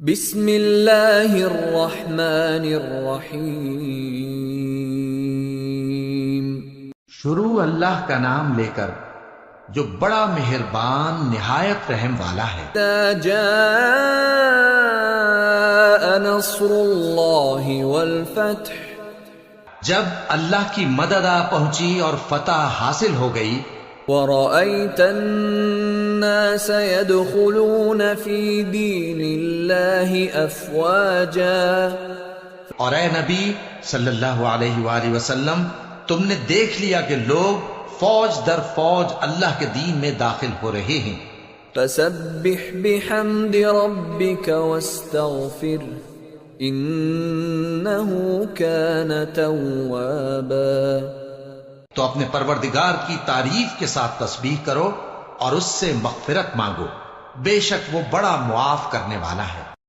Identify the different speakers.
Speaker 1: بسم اللہ الرحمن الرحیم۔
Speaker 2: شروع اللہ کا نام لے کر جو بڑا مہربان نہایت رحم والا ہے۔
Speaker 1: اذا جاء نصر اللہ والفتح،
Speaker 2: جب اللہ کی مدد آ پہنچی اور فتح حاصل ہو گئی،
Speaker 1: ورأيت الناس يدخلون في دين الله أفواجا،
Speaker 2: اور اے نبی صلی اللہ علیہ وآلہ وسلم، تم نے دیکھ لیا کہ لوگ فوج در فوج اللہ کے دین میں داخل ہو رہے ہیں۔
Speaker 1: فسبح بحمد ربك واستغفر إنه كان توابا۔
Speaker 2: تو اپنے پروردگار کی تعریف کے ساتھ تسبیح کرو اور اس سے مغفرت مانگو، بے شک وہ بڑا معاف کرنے والا ہے۔